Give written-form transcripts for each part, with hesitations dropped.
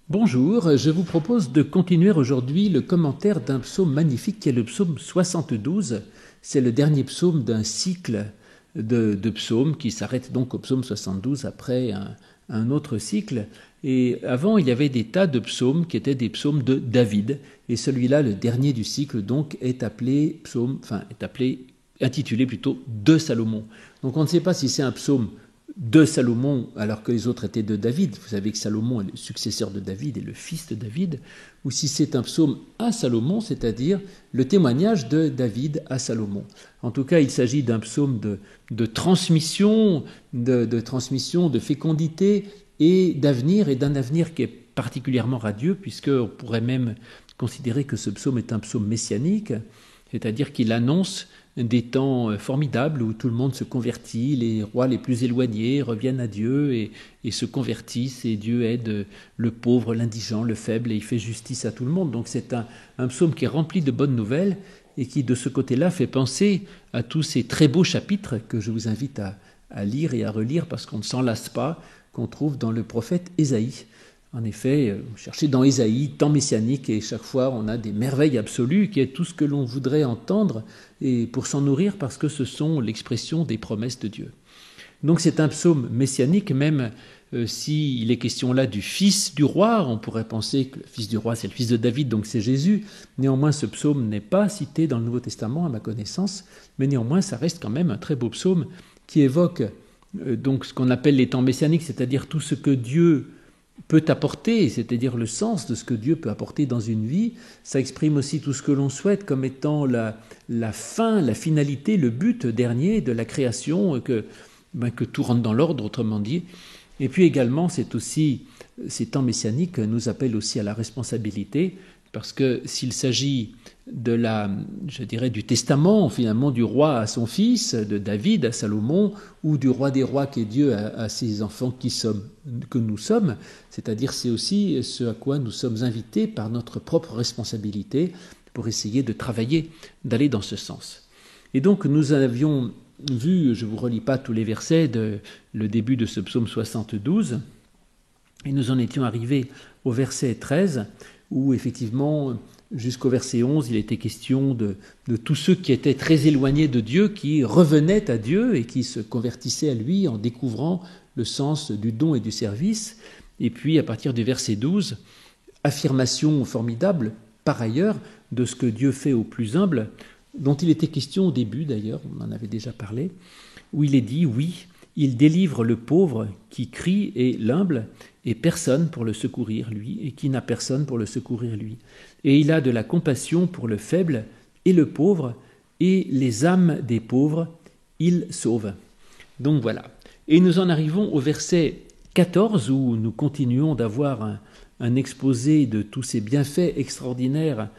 Bonjour, je vous propose de continuer aujourd'hui le commentaire d'un psaume magnifique qui est le psaume 72. C'est le dernier psaume d'un cycle de psaumes qui s'arrête donc au psaume 72 après un autre cycle. Et avant, il y avait des tas de psaumes qui étaient des psaumes de David. Et celui-là, le dernier du cycle, donc, est intitulé plutôt de Salomon. Donc on ne sait pas si c'est un psaume de Salomon alors que les autres étaient de David. Vous savez que Salomon est le successeur de David et le fils de David, ou si c'est un psaume à Salomon, c'est-à-dire le témoignage de David à Salomon. En tout cas, il s'agit d'un psaume de transmission, de fécondité et d'avenir, et d'un avenir qui est particulièrement radieux, puisqu'on pourrait même considérer que ce psaume est un psaume messianique, c'est-à-dire qu'il annonce des temps formidables où tout le monde se convertit, les rois les plus éloignés reviennent à Dieu et se convertissent, et Dieu aide le pauvre, l'indigent, le faible, et il fait justice à tout le monde. Donc c'est un psaume qui est rempli de bonnes nouvelles et qui, de ce côté-là, fait penser à tous ces très beaux chapitres que je vous invite à lire et à relire, parce qu'on ne s'en lasse pas, qu'on trouve dans le prophète Ésaïe. En effet, cherchez dans Ésaïe, temps messianique, et chaque fois on a des merveilles absolues, qui est tout ce que l'on voudrait entendre, et pour s'en nourrir, parce que ce sont l'expression des promesses de Dieu. Donc c'est un psaume messianique, même s'il est question là du fils du roi. On pourrait penser que le fils du roi c'est le fils de David, donc c'est Jésus. Néanmoins, ce psaume n'est pas cité dans le Nouveau Testament à ma connaissance, mais néanmoins ça reste quand même un très beau psaume qui évoque donc ce qu'on appelle les temps messianiques, c'est-à-dire tout ce que Dieu peut apporter, c'est-à-dire le sens de ce que Dieu peut apporter dans une vie. Ça exprime aussi tout ce que l'on souhaite comme étant la fin, la finalité, le but dernier de la création, que tout rentre dans l'ordre, autrement dit. Et puis également, ces temps messianiques nous appellent aussi à la responsabilité, parce que s'il s'agit du testament finalement du roi à son fils, de David à Salomon, ou du roi des rois qui est Dieu à ses enfants que nous sommes, c'est-à-dire c'est aussi ce à quoi nous sommes invités par notre propre responsabilité pour essayer de travailler, d'aller dans ce sens. Et donc nous avions vu, je ne vous relis pas tous les versets, le début de ce psaume 72, et nous en étions arrivés au verset 13, où effectivement, jusqu'au verset 11, il était question de tous ceux qui étaient très éloignés de Dieu, qui revenaient à Dieu et qui se convertissaient à lui en découvrant le sens du don et du service. Et puis, à partir du verset 12, affirmation formidable, par ailleurs, de ce que Dieu fait aux plus humbles, dont il était question au début d'ailleurs, on en avait déjà parlé, où il est dit, oui, il délivre le pauvre qui crie et l'humble, et personne pour le secourir lui, et qui n'a personne pour le secourir lui. Et il a de la compassion pour le faible et le pauvre, et les âmes des pauvres, il sauve. Donc voilà. Et nous en arrivons au verset 14, où nous continuons d'avoir un exposé de tous ces bienfaits extraordinaires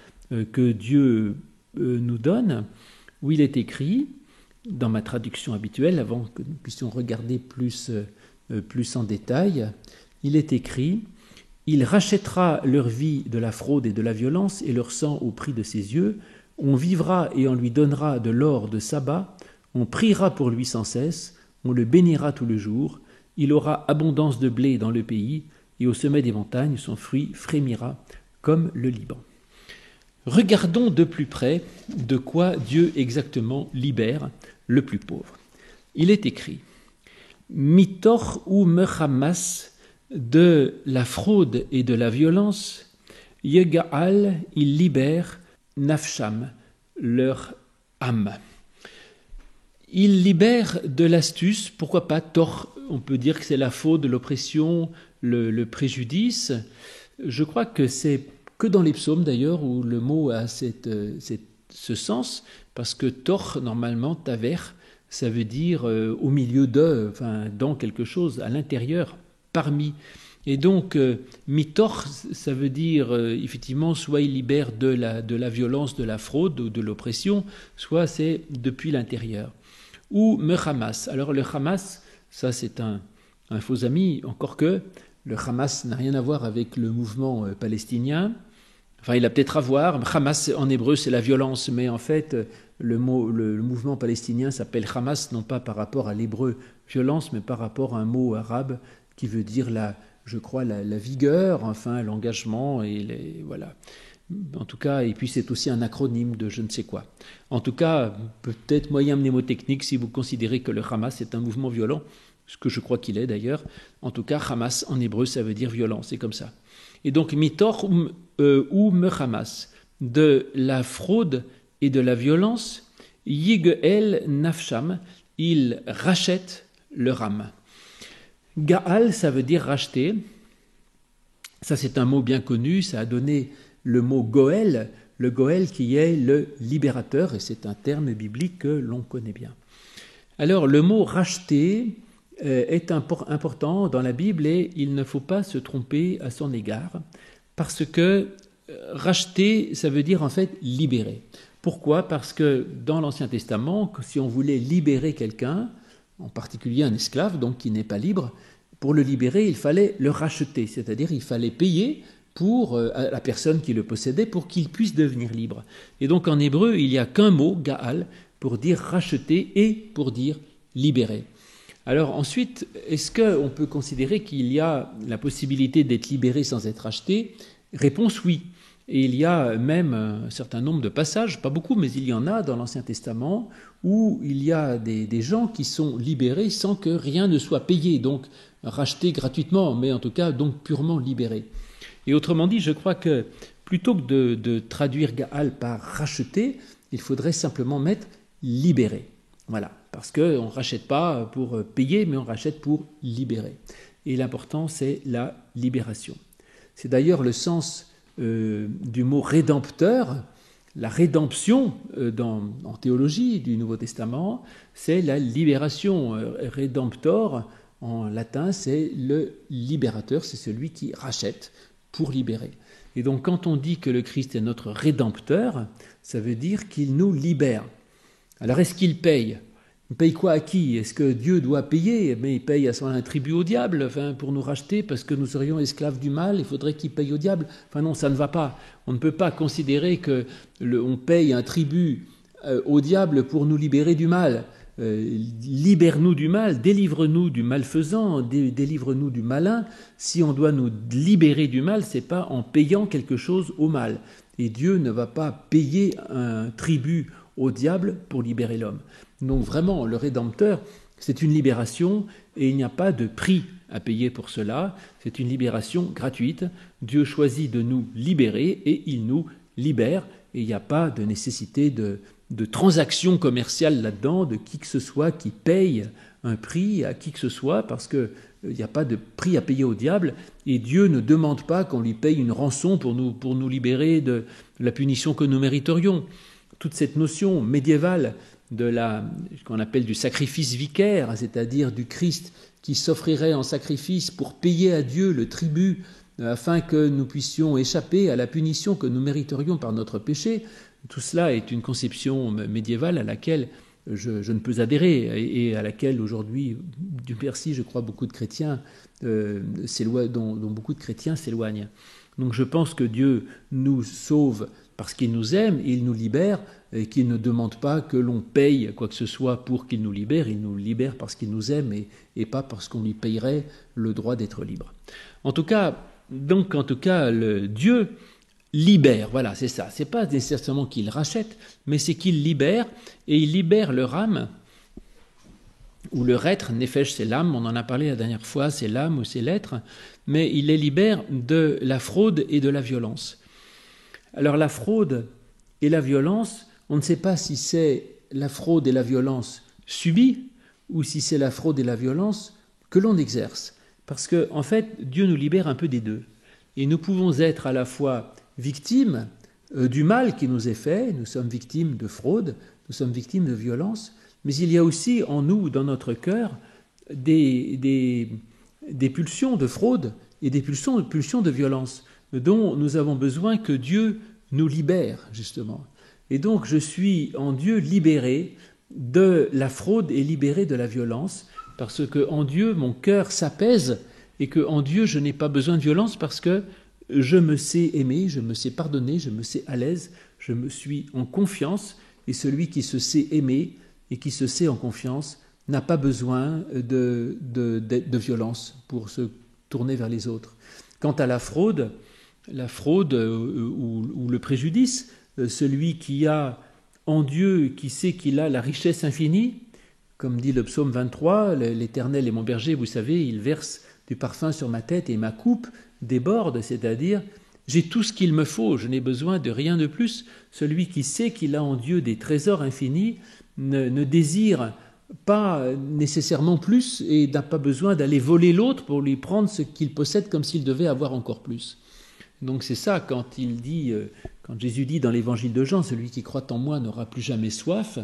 que Dieu nous donne, où il est écrit, dans ma traduction habituelle, avant que nous puissions regarder plus en détail, il est écrit « Il rachètera leur vie de la fraude et de la violence et leur sang au prix de ses yeux. On vivra et on lui donnera de l'or de Saba. On priera pour lui sans cesse. On le bénira tout le jour. Il aura abondance de blé dans le pays et au sommet des montagnes, son fruit frémira comme le Liban. » Regardons de plus près de quoi Dieu exactement libère le plus pauvre. Il est écrit « Mitor ou mechamas » de la fraude et de la violence, Yegaal, il libère Nafsham, leur âme. Il libère de l'astuce, pourquoi pas Tor, on peut dire que c'est la faute de l'oppression, le préjudice. Je crois que c'est que dans les psaumes d'ailleurs où le mot a ce sens, parce que Tor, normalement, Taver, ça veut dire au milieu de, dans quelque chose, à l'intérieur, parmi. Et donc, mitor, ça veut dire, effectivement, soit il libère de la violence, de la fraude ou de l'oppression, soit c'est depuis l'intérieur. Ou me Hamas. Alors, le Hamas, ça c'est un faux ami, encore que le Hamas n'a rien à voir avec le mouvement palestinien. Enfin, il a peut-être à voir. Hamas, en hébreu, c'est la violence, mais en fait, le mouvement palestinien s'appelle Hamas, non pas par rapport à l'hébreu violence, mais par rapport à un mot arabe qui veut dire je crois, la vigueur, enfin l'engagement et voilà. En tout cas, et puis c'est aussi un acronyme de je ne sais quoi. En tout cas, peut-être moyen mnémotechnique si vous considérez que le Hamas est un mouvement violent, ce que je crois qu'il est d'ailleurs. En tout cas, Hamas en hébreu, ça veut dire violent, c'est comme ça. Et donc, mitor ou me Hamas, de la fraude et de la violence, yigel nafsham, il rachète leur âme. Gaal, ça veut dire racheter. Ça, c'est un mot bien connu, ça a donné le mot Goël, le Goël qui est le libérateur, et c'est un terme biblique que l'on connaît bien. Alors, le mot racheter est important dans la Bible et il ne faut pas se tromper à son égard, parce que racheter, ça veut dire en fait libérer. Pourquoi ? Parce que dans l'Ancien Testament, si on voulait libérer quelqu'un, en particulier un esclave, donc qui n'est pas libre, pour le libérer, il fallait le racheter, c'est-à-dire il fallait payer pour la personne qui le possédait pour qu'il puisse devenir libre. Et donc en hébreu, il n'y a qu'un mot, Gaal, pour dire racheter et pour dire libérer. Alors ensuite, est-ce qu'on peut considérer qu'il y a la possibilité d'être libéré sans être racheté ? Réponse oui. Et il y a même un certain nombre de passages, pas beaucoup, mais il y en a dans l'Ancien Testament, où il y a des gens qui sont libérés sans que rien ne soit payé, donc rachetés gratuitement, mais en tout cas donc purement libérés. Et autrement dit, je crois que plutôt que de traduire Gaal par racheter, il faudrait simplement mettre libérer. Voilà, parce qu'on ne rachète pas pour payer, mais on rachète pour libérer. Et l'important, c'est la libération. C'est d'ailleurs le sens du mot rédempteur. La rédemption en théologie du Nouveau Testament, c'est la libération. Rédemptor, en latin, c'est le libérateur, c'est celui qui rachète pour libérer. Et donc quand on dit que le Christ est notre rédempteur, ça veut dire qu'il nous libère. Alors est-ce qu'il paye ? Il paye quoi à qui ? Est-ce que Dieu doit payer ? Mais il paye à un tribut au diable pour nous racheter parce que nous serions esclaves du mal, il faudrait qu'il paye au diable. Enfin non, ça ne va pas. On ne peut pas considérer qu'on paye un tribut au diable pour nous libérer du mal. Libère-nous du mal, délivre-nous du malfaisant, délivre-nous du malin. Si on doit nous libérer du mal, c'est pas en payant quelque chose au mal. Et Dieu ne va pas payer un tribut au diable pour libérer l'homme. Donc vraiment, le Rédempteur, c'est une libération et il n'y a pas de prix à payer pour cela. C'est une libération gratuite. Dieu choisit de nous libérer et il nous libère. Et il n'y a pas de nécessité de transaction commerciale là-dedans, de qui que ce soit qui paye un prix à qui que ce soit, parce qu'il n'y a pas de prix à payer au diable, et Dieu ne demande pas qu'on lui paye une rançon pour nous libérer de la punition que nous mériterions. Toute cette notion médiévale de ce qu'on appelle du sacrifice vicaire, c'est-à-dire du Christ qui s'offrirait en sacrifice pour payer à Dieu le tribut afin que nous puissions échapper à la punition que nous mériterions par notre péché. Tout cela est une conception médiévale à laquelle je ne peux adhérer et à laquelle aujourd'hui, Dieu merci, je crois, beaucoup de chrétiens dont beaucoup de chrétiens s'éloignent. Donc je pense que Dieu nous sauve parce qu'il nous aime, il nous libère, et qu'il ne demande pas que l'on paye quoi que ce soit pour qu'il nous libère. Il nous libère parce qu'il nous aime et pas parce qu'on lui payerait le droit d'être libre. En tout cas, le Dieu libère, voilà, c'est ça. C'est pas nécessairement qu'il rachète, mais c'est qu'il libère, et il libère leur âme, ou leur être. Nefesh, c'est l'âme, on en a parlé la dernière fois, c'est l'âme ou c'est l'être, mais il les libère de la fraude et de la violence. Alors la fraude et la violence, on ne sait pas si c'est la fraude et la violence subie ou si c'est la fraude et la violence que l'on exerce. Parce que, en fait, Dieu nous libère un peu des deux. Et nous pouvons être à la fois victimes du mal qui nous est fait, nous sommes victimes de fraude, nous sommes victimes de violence, mais il y a aussi en nous, dans notre cœur, des pulsions de fraude et des pulsions de violence dont nous avons besoin que Dieu nous libère, justement. Et donc, je suis en Dieu libéré de la fraude et libéré de la violence, parce qu'en Dieu, mon cœur s'apaise, et qu'en Dieu, je n'ai pas besoin de violence, parce que je me sais aimer, je me sais pardonner, je me sais à l'aise, je me suis en confiance, et celui qui se sait aimer et qui se sait en confiance n'a pas besoin de violence pour se tourné vers les autres. Quant à la fraude ou le préjudice, celui qui a en Dieu, qui sait qu'il a la richesse infinie, comme dit le psaume 23, l'Éternel est mon berger, vous savez, il verse du parfum sur ma tête et ma coupe déborde, c'est-à-dire j'ai tout ce qu'il me faut, je n'ai besoin de rien de plus. Celui qui sait qu'il a en Dieu des trésors infinis ne désire pas nécessairement plus et n'a pas besoin d'aller voler l'autre pour lui prendre ce qu'il possède comme s'il devait avoir encore plus. Donc c'est ça quand Jésus dit dans l'évangile de Jean, celui qui croit en moi n'aura plus jamais soif.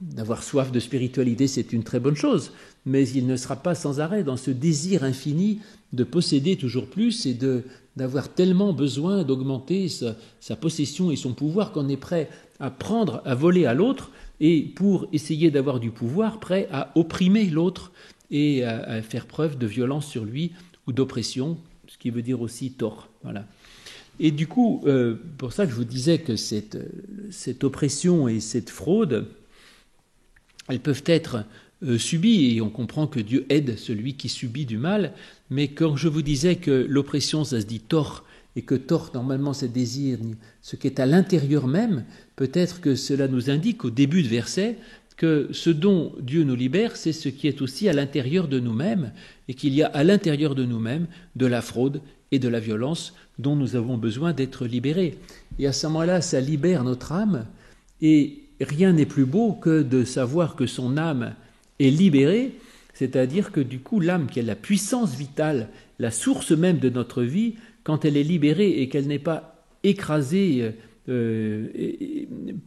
D'avoir soif de spiritualité, c'est une très bonne chose, mais il ne sera pas sans arrêt dans ce désir infini de posséder toujours plus et d'avoir tellement besoin d'augmenter sa possession et son pouvoir qu'on est prêt à prendre, à voler à l'autre, et pour essayer d'avoir du pouvoir, prêt à opprimer l'autre et à faire preuve de violence sur lui ou d'oppression, ce qui veut dire aussi tort. Voilà. Et du coup, pour ça que je vous disais que cette oppression et cette fraude, elles peuvent être subies, et on comprend que Dieu aide celui qui subit du mal, mais quand je vous disais que l'oppression, ça se dit tort, et que tort, normalement, ça désigne ce qui est à l'intérieur même, peut-être que cela nous indique au début de verset que ce dont Dieu nous libère, c'est ce qui est aussi à l'intérieur de nous-mêmes, et qu'il y a à l'intérieur de nous-mêmes de la fraude et de la violence dont nous avons besoin d'être libérés. Et à ce moment-là, ça libère notre âme, et rien n'est plus beau que de savoir que son âme est libérée, c'est-à-dire que du coup, l'âme qui est la puissance vitale, la source même de notre vie, quand elle est libérée et qu'elle n'est pas écrasée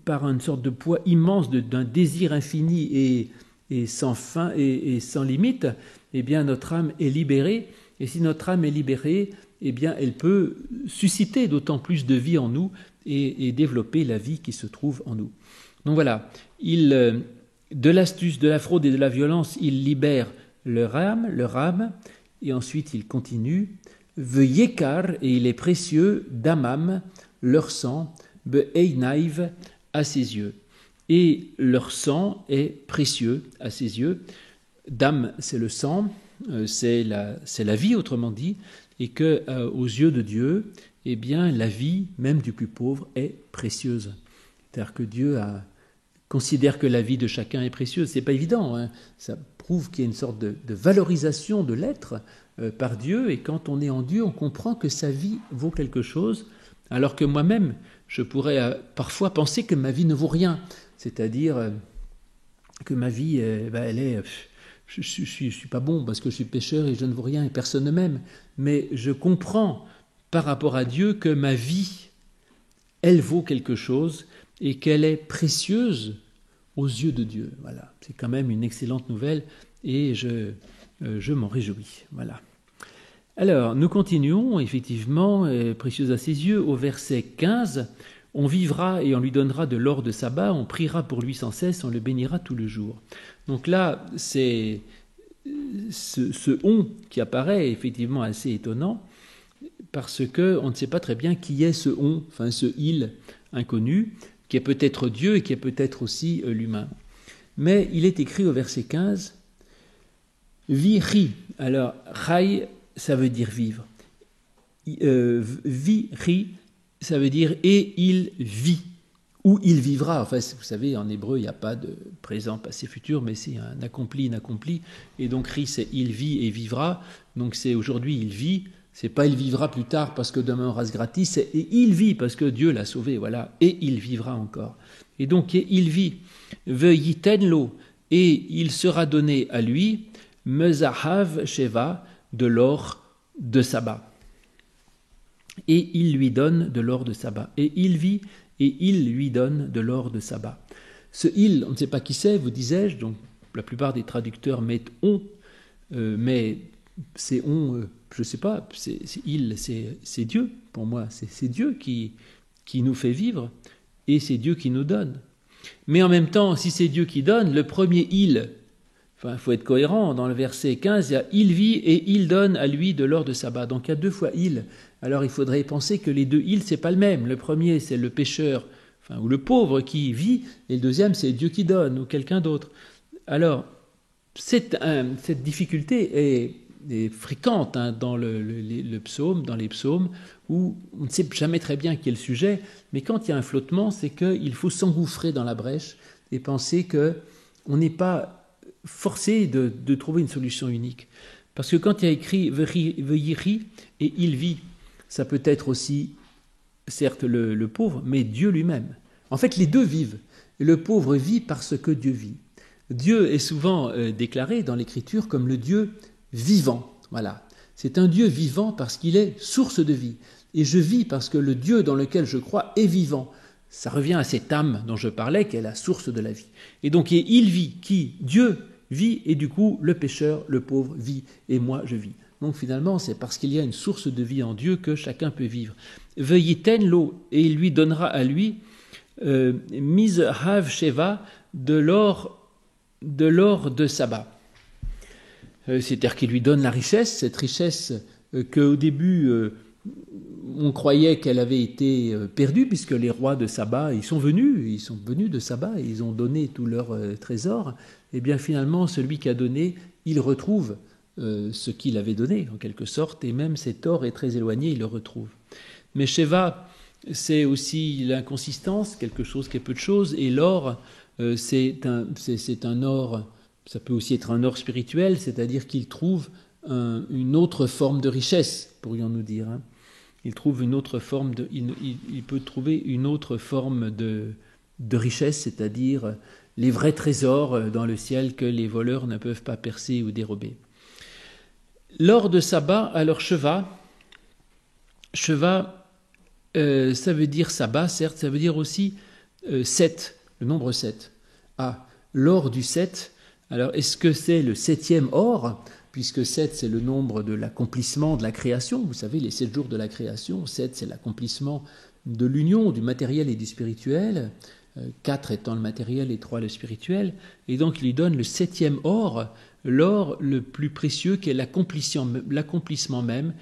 par une sorte de poids immense d'un désir infini et sans fin et sans limite, eh bien notre âme est libérée. Et si notre âme est libérée, eh bien elle peut susciter d'autant plus de vie en nous et développer la vie qui se trouve en nous. Donc voilà, de l'astuce, de la fraude et de la violence, il libère leur âme, et ensuite il continue. Veyekar, et il est précieux, damam, leur sang, be'einaiv, à ses yeux. Et leur sang est précieux à ses yeux. Dam, c'est le sang, c'est la vie, autrement dit, et que aux yeux de Dieu, eh bien, la vie, même du plus pauvre, est précieuse. C'est-à-dire que Dieu considère que la vie de chacun est précieuse. C'est pas évident, hein. Ça prouve qu'il y a une sorte de valorisation de l'être par Dieu, et quand on est en Dieu, on comprend que sa vie vaut quelque chose, alors que moi-même, je pourrais parfois penser que ma vie ne vaut rien, c'est-à-dire que ma vie, elle est... Je suis pas bon parce que je suis pécheur et je ne vaux rien et personne ne m'aime, mais je comprends par rapport à Dieu que ma vie, elle vaut quelque chose et qu'elle est précieuse aux yeux de Dieu. Voilà, c'est quand même une excellente nouvelle et je m'en réjouis. Voilà. Alors, nous continuons, effectivement, précieuse à ses yeux, au verset 15, « On vivra et on lui donnera de l'or de sabbat, on priera pour lui sans cesse, on le bénira tout le jour. » Donc là, c'est ce « on » qui apparaît effectivement assez étonnant, parce qu'on ne sait pas très bien qui est ce « on », enfin ce « il » inconnu, qui est peut-être Dieu et qui est peut-être aussi l'humain. Mais il est écrit au verset 15, « Viri ». Alors, « chai », ça veut dire vivre. Viri, ça veut dire « et il vit ». Ou il vivra. Enfin, vous savez, en hébreu, il n'y a pas de présent, passé, futur, mais c'est un accompli, inaccompli. Et donc, ri, c'est il vit et vivra. Donc, c'est aujourd'hui, il vit. C'est pas il vivra plus tard parce que demain on rase gratis. C'est et il vit parce que Dieu l'a sauvé. Voilà. Et il vivra encore. Et donc, et il vit. Veyitenlo. Et il sera donné à lui, mezahav sheva, de l'or de sabbat. Et il lui donne de l'or de sabbat. Et il vit. Et il lui donne de l'or de sabbat. Ce « il », on ne sait pas qui c'est, vous disais-je, donc la plupart des traducteurs mettent « on », mais c'est « on », je ne sais pas, c'est « il », c'est Dieu, pour moi, c'est Dieu qui nous fait vivre, et c'est Dieu qui nous donne. Mais en même temps, si c'est Dieu qui donne, le premier « il », enfin, il faut être cohérent, dans le verset 15, il y a « il vit et il donne à lui de l'or de sabbat ». Donc il y a deux fois « il ». Alors il faudrait penser que les deux « il », c'est pas le même. Le premier, c'est le pécheur, enfin, ou le pauvre qui vit, et le deuxième, c'est Dieu qui donne, ou quelqu'un d'autre. Alors, cette difficulté est fréquente dans le psaume, dans les psaumes, où on ne sait jamais très bien qui est le sujet, mais quand il y a un flottement, c'est qu'il faut s'engouffrer dans la brèche et penser qu'on n'est pas forcé de trouver une solution unique. Parce que quand il y a écrit « Veyiri » et « il vit », ça peut être aussi, certes, le pauvre, mais Dieu lui-même. En fait, les deux vivent. Le pauvre vit parce que Dieu vit. Dieu est souvent déclaré dans l'Écriture comme le Dieu vivant. Voilà. C'est un Dieu vivant parce qu'il est source de vie. Et je vis parce que le Dieu dans lequel je crois est vivant. Ça revient à cette âme dont je parlais, qui est la source de la vie. Et donc, il vit, qui Dieu vit, et du coup, le pécheur, le pauvre vit, et moi, je vis. Donc, finalement, c'est parce qu'il y a une source de vie en Dieu que chacun peut vivre. Veyiten l'eau, et il lui donnera à lui Mizhav Sheva, de l'or de Saba. C'est-à-dire qu'il lui donne la richesse, cette richesse qu'au début on croyait qu'elle avait été perdue, puisque les rois de Saba, ils sont venus de Saba, et ils ont donné tous leurs trésors. Et bien finalement, celui qui a donné, il retrouve ce qu'il avait donné, en quelque sorte, et même cet or est très éloigné, il le retrouve. Mais Sheva, c'est aussi l'inconsistance, quelque chose qui est peu de choses, et l'or, c'est un or, ça peut aussi être un or spirituel, c'est-à-dire qu'il trouve une autre forme de richesse, pourrions-nous dire. Il trouve une autre forme il peut trouver une autre forme de richesse, c'est-à-dire les vrais trésors dans le ciel que les voleurs ne peuvent pas percer ou dérober. L'or de Saba, alors Sheva, ça veut dire Saba, certes, ça veut dire aussi 7, le nombre 7. Ah, l'or du 7, alors est-ce que c'est le 7e or, puisque 7 c'est le nombre de l'accomplissement de la création, vous savez, les 7 jours de la création, 7 c'est l'accomplissement de l'union du matériel et du spirituel, 4 étant le matériel et 3 le spirituel, et donc il lui donne le 7e or, l'or le plus précieux qui est l'accomplissement même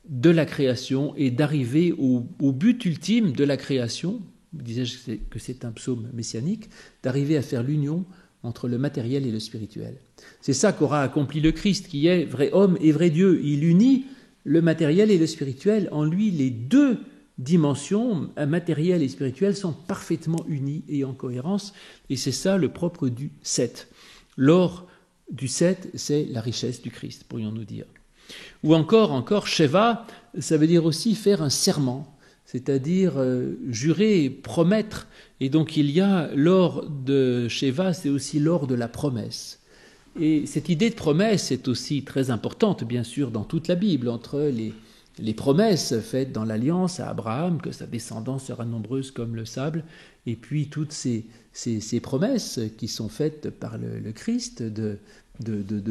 de la création et d'arriver au but ultime de la création, disais-je que c'est un psaume messianique, d'arriver à faire l'union entre le matériel et le spirituel. C'est ça qu'aura accompli le Christ, qui est vrai homme et vrai Dieu. Il unit le matériel et le spirituel. En lui, les deux dimensions, matérielle et spirituelle, sont parfaitement unies et en cohérence. Et c'est ça le propre du 7. L'or du 7, c'est la richesse du Christ, pourrions-nous dire. Ou encore, Sheva, ça veut dire aussi faire un serment, c'est-à-dire jurer, promettre. Et donc il y a l'or de Sheva, c'est aussi l'or de la promesse. Et cette idée de promesse est aussi très importante, bien sûr, dans toute la Bible, entre les promesses faites dans l'Alliance à Abraham, que sa descendance sera nombreuse comme le sable, et puis toutes ces promesses qui sont faites par le Christ de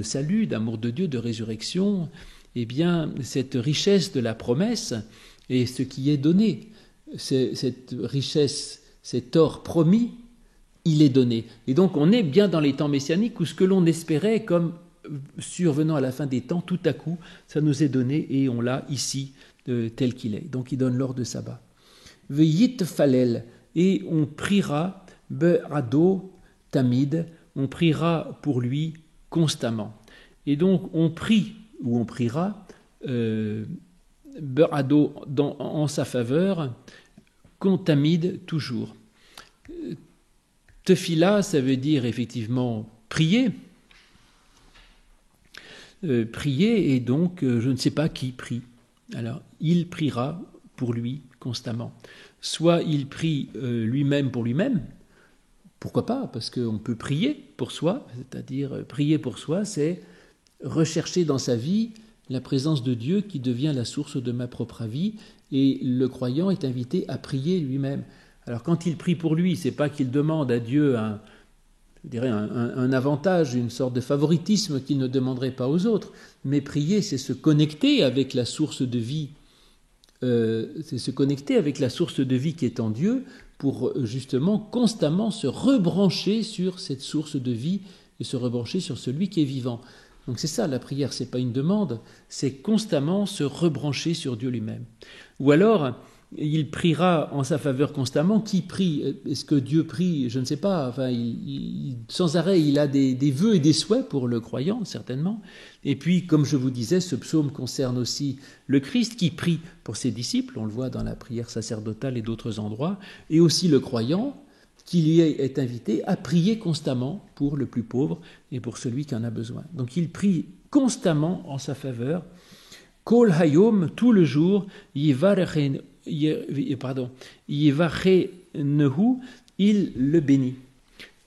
salut, d'amour de Dieu, de résurrection. Eh bien, cette richesse de la promesse est ce qui est donné. Cette richesse, cet or promis, il est donné. Et donc, on est bien dans les temps messianiques où ce que l'on espérait comme survenant à la fin des temps, tout à coup, ça nous est donné et on l'a ici tel qu'il est. Donc, il donne l'or de Saba. Veyit falel, et on priera be'ado tamid, on priera pour lui constamment. Et donc, on prie ou on priera be'ado en sa faveur, contamide toujours. Tefila, ça veut dire effectivement prier. Prier, et donc je ne sais pas qui prie. Alors, il priera pour lui constamment. Soit il prie lui-même pour lui-même, pourquoi pas, parce qu'on peut prier pour soi, c'est-à-dire prier pour soi, c'est rechercher dans sa vie la présence de Dieu qui devient la source de ma propre vie, et le croyant est invité à prier lui-même. Alors quand il prie pour lui, c'est pas qu'il demande à Dieu un avantage, une sorte de favoritisme qu'il ne demanderait pas aux autres, mais prier, c'est se connecter avec la source de vie, c'est se connecter avec la source de vie qui est en Dieu pour justement constamment se rebrancher sur cette source de vie et se rebrancher sur celui qui est vivant. Donc c'est ça la prière, c'est pas une demande, c'est constamment se rebrancher sur Dieu lui-même. Ou alors il priera en sa faveur constamment. Qui prie? Est-ce que Dieu prie? Je ne sais pas. Enfin, sans arrêt, il a des vœux et des souhaits pour le croyant, certainement. Et puis, comme je vous disais, ce psaume concerne aussi le Christ qui prie pour ses disciples, on le voit dans la prière sacerdotale et d'autres endroits, et aussi le croyant qui lui est invité à prier constamment pour le plus pauvre et pour celui qui en a besoin. Donc il prie constamment en sa faveur. Kol hayom, tout le jour, yivarenehu, il le bénit.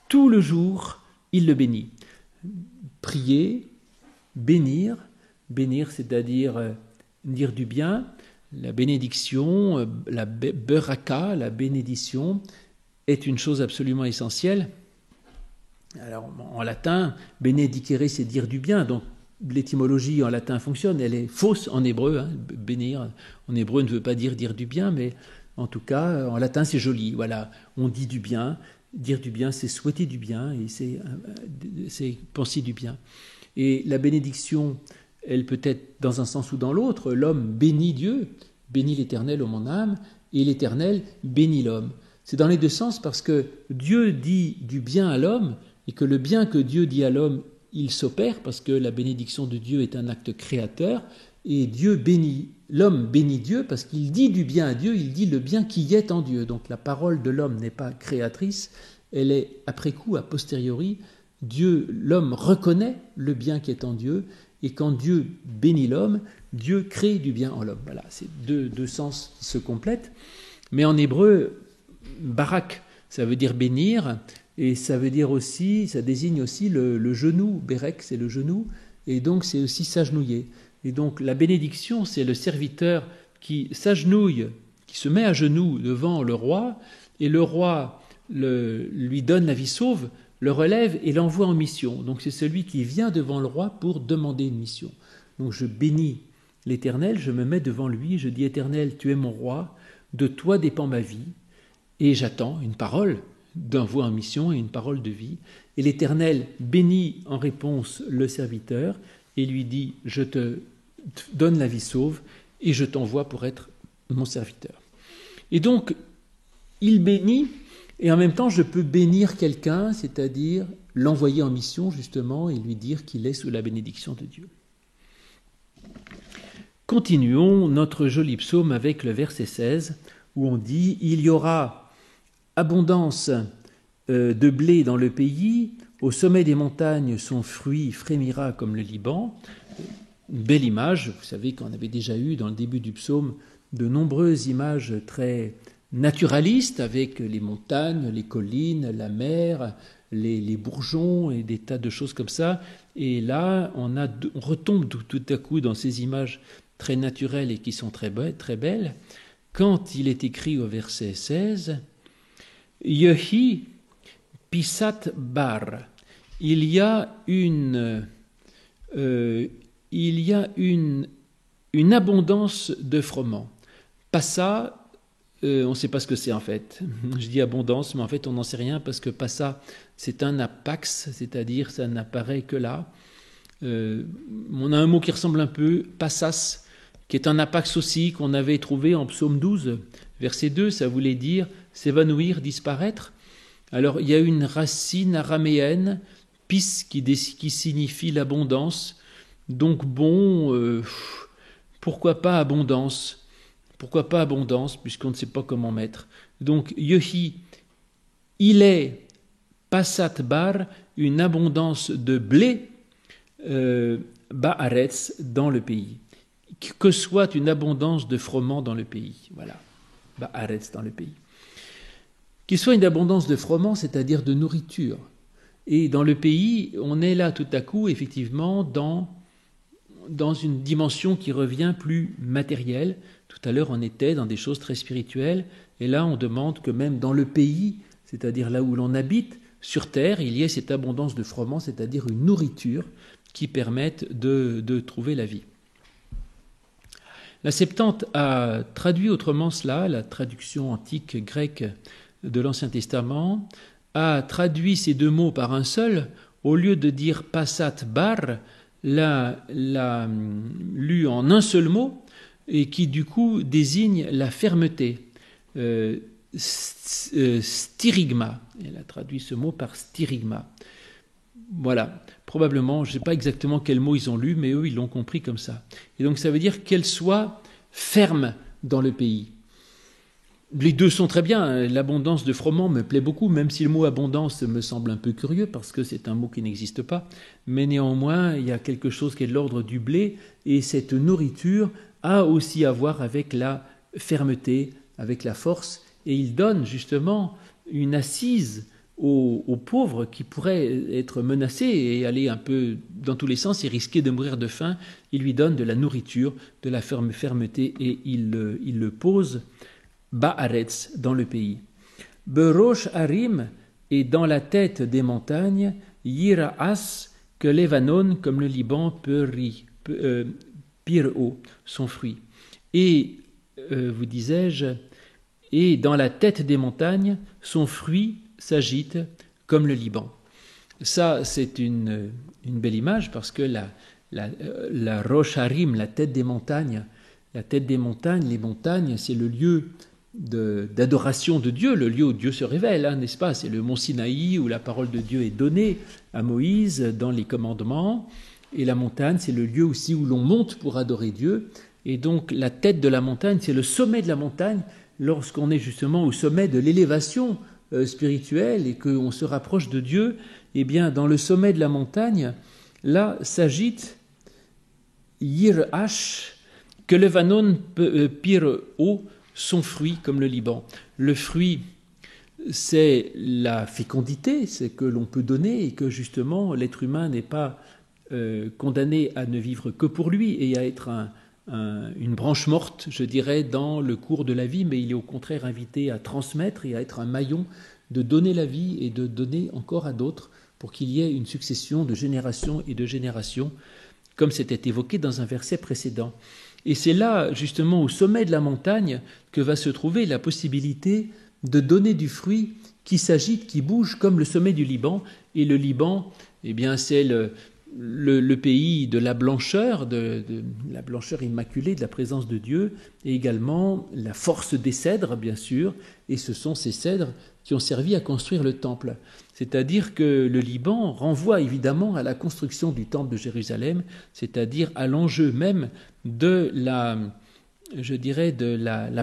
Tout le jour, il le bénit. Prier, bénir, c'est-à-dire dire du bien, la bénédiction, la beraka, la bénédiction, est une chose absolument essentielle. Alors, en latin, benedicere, c'est dire du bien, donc l'étymologie en latin fonctionne, elle est fausse en hébreu, hein. Bénir en hébreu ne veut pas dire du bien, mais en tout cas, en latin, c'est joli. Voilà, on dit du bien, dire du bien, c'est souhaiter du bien, et c'est penser du bien. Et la bénédiction, elle peut être dans un sens ou dans l'autre. L'homme bénit Dieu, bénit l'Éternel, ô mon âme, et l'Éternel bénit l'homme. C'est dans les deux sens parce que Dieu dit du bien à l'homme et que le bien que Dieu dit à l'homme, il s'opère parce que la bénédiction de Dieu est un acte créateur et Dieu bénit, l'homme bénit Dieu parce qu'il dit du bien à Dieu, il dit le bien qui est en Dieu. Donc la parole de l'homme n'est pas créatrice, elle est après coup, a posteriori. Dieu, l'homme reconnaît le bien qui est en Dieu et quand Dieu bénit l'homme, Dieu crée du bien en l'homme. Voilà, c'est deux sens qui se complètent. Mais en hébreu, barak, ça veut dire bénir, et ça veut dire aussi, ça désigne aussi le genou. Berek, c'est le genou, et donc c'est aussi s'agenouiller. Et donc la bénédiction, c'est le serviteur qui s'agenouille, qui se met à genoux devant le roi, et le roi lui donne la vie sauve, le relève et l'envoie en mission. Donc c'est celui qui vient devant le roi pour demander une mission. Donc je bénis l'Éternel, je me mets devant lui, je dis Éternel, tu es mon roi, de toi dépend ma vie. Et j'attends une parole d'envoi en mission et une parole de vie. Et l'Éternel bénit en réponse le serviteur et lui dit « Je te donne la vie sauve et je t'envoie pour être mon serviteur. » Et donc, il bénit et en même temps je peux bénir quelqu'un, c'est-à-dire l'envoyer en mission justement et lui dire qu'il est sous la bénédiction de Dieu. Continuons notre joli psaume avec le verset 16 où on dit « Il y aura abondance de blé dans le pays, au sommet des montagnes son fruit frémira comme le Liban ». Une belle image, vous savez qu'on avait déjà eu dans le début du psaume de nombreuses images très naturalistes avec les montagnes, les collines, la mer, les bourgeons et des tas de choses comme ça. Et là, on retombe tout à coup dans ces images très naturelles et qui sont très belles. Quand il est écrit au verset 16, « Yehi pisat bar » il y a une abondance de froment. Passa, on ne sait pas ce que c'est en fait. Je dis abondance, mais en fait on n'en sait rien parce que passa, c'est un apax, c'est-à-dire ça n'apparaît que là. On a un mot qui ressemble un peu, passas, qui est un apax aussi, qu'on avait trouvé en psaume 12, verset 2, ça voulait dire s'évanouir, disparaître. Alors il y a une racine araméenne, pis, qui signifie l'abondance. Donc bon, pourquoi pas abondance? Pourquoi pas abondance, puisqu'on ne sait pas comment mettre. Donc yehi, il est passat bar, une abondance de blé, ba'aretz, dans le pays. Que soit une abondance de froment dans le pays. Voilà, ba'aretz, dans le pays. Qu'il soit une abondance de froment, c'est-à-dire de nourriture. Et dans le pays, on est là tout à coup, effectivement, dans une dimension qui revient plus matérielle. Tout à l'heure, on était dans des choses très spirituelles. Et là, on demande que même dans le pays, c'est-à-dire là où l'on habite, sur terre, il y ait cette abondance de froment, c'est-à-dire une nourriture qui permette de trouver la vie. La Septante a traduit autrement cela, la traduction antique grecque de l'Ancien Testament, a traduit ces deux mots par un seul, au lieu de dire passat bar, l'a lu en un seul mot, et qui du coup désigne la fermeté. Styrigma, elle a traduit ce mot par styrigma. Voilà, probablement, je ne sais pas exactement quel mot ils ont lu, mais eux, ils l'ont compris comme ça. Et donc, ça veut dire qu'elle soit ferme dans le pays. Les deux sont très bien. L'abondance de froment me plaît beaucoup, même si le mot abondance me semble un peu curieux, parce que c'est un mot qui n'existe pas. Mais néanmoins, il y a quelque chose qui est de l'ordre du blé, et cette nourriture a aussi à voir avec la fermeté, avec la force, et il donne justement une assise aux pauvres qui pourraient être menacés et aller un peu dans tous les sens et risquer de mourir de faim. Il lui donne de la nourriture, de la fermeté, et il le pose Ba'aretz, dans le pays. Berosh Harim est dans la tête des montagnes, Yira'as, que Lévanon, comme le Liban, Pir'o, son fruit. Et, vous disais-je, et dans la tête des montagnes, son fruit s'agite comme le Liban. Ça, c'est une belle image, parce que la Rosh Harim, la tête des montagnes, les montagnes, c'est le lieu d'adoration de Dieu, le lieu où Dieu se révèle, n'est-ce pas? C'est le mont Sinaï où la parole de Dieu est donnée à Moïse dans les commandements, et la montagne, c'est le lieu aussi où l'on monte pour adorer Dieu, et donc la tête de la montagne, c'est le sommet de la montagne, lorsqu'on est justement au sommet de l'élévation spirituelle et qu'on se rapproche de Dieu. Eh bien, dans le sommet de la montagne, là s'agite Yir'ash, que le Vanon Pir'o, son fruit comme le Liban. Le fruit, c'est la fécondité, c'est que l'on peut donner et que justement l'être humain n'est pas condamné à ne vivre que pour lui et à être une branche morte, je dirais, dans le cours de la vie, mais il est au contraire invité à transmettre et à être un maillon, de donner la vie et de donner encore à d'autres pour qu'il y ait une succession de générations et de générations, comme c'était évoqué dans un verset précédent. Et c'est là, justement, au sommet de la montagne, que va se trouver la possibilité de donner du fruit qui s'agite, qui bouge, comme le sommet du Liban. Et le Liban, eh bien, c'est le pays de la blancheur, de la blancheur immaculée, de la présence de Dieu, et également la force des cèdres, bien sûr. Et ce sont ces cèdres qui ont servi à construire le temple. C'est-à-dire que le Liban renvoie évidemment à la construction du temple de Jérusalem, c'est-à-dire à l'enjeu même de la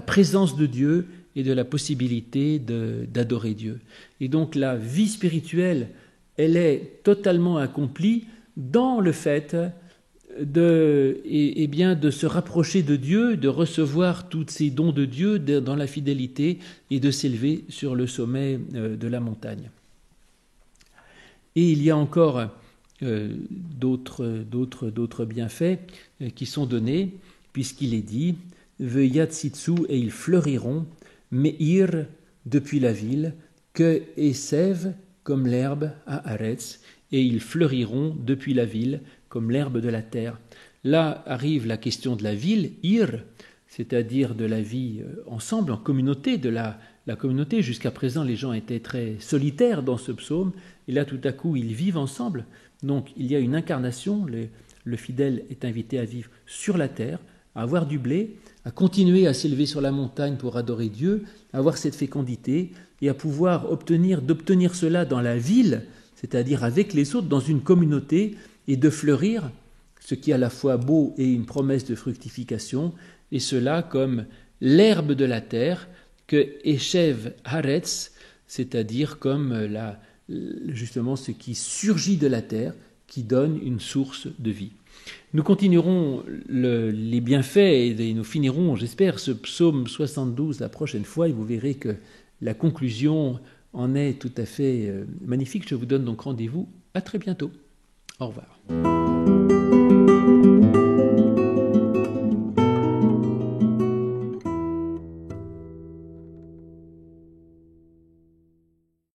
présence de Dieu et de la possibilité d'adorer Dieu. Et donc la vie spirituelle, elle est totalement accomplie dans le fait de se rapprocher de Dieu, de recevoir tous ces dons de Dieu dans la fidélité et de s'élever sur le sommet de la montagne. Et il y a encore d'autres bienfaits qui sont donnés, puisqu'il est dit « Veyatsitsu » et ils fleuriront, « Meir » depuis la ville, « Que Esev » comme l'herbe à Aretz, et ils fleuriront depuis la ville, comme l'herbe de la terre. Là arrive la question de la ville, Ir, c'est-à-dire de la vie ensemble, en communauté, de la communauté. Jusqu'à présent, les gens étaient très solitaires dans ce psaume, et là, tout à coup, ils vivent ensemble. Donc, il y a une incarnation, le fidèle est invité à vivre sur la terre, à avoir du blé, à continuer à s'élever sur la montagne pour adorer Dieu, à avoir cette fécondité, et à pouvoir d'obtenir cela dans la ville, c'est-à-dire avec les autres, dans une communauté, et de fleurir, ce qui est à la fois beau et une promesse de fructification, et cela comme l'herbe de la terre, que Eshev Haaretz, c'est-à-dire comme justement ce qui surgit de la terre, qui donne une source de vie. Nous continuerons les bienfaits et nous finirons, j'espère, ce psaume 72 la prochaine fois, et vous verrez que la conclusion en est tout à fait magnifique. Je vous donne donc rendez-vous à très bientôt. Au revoir.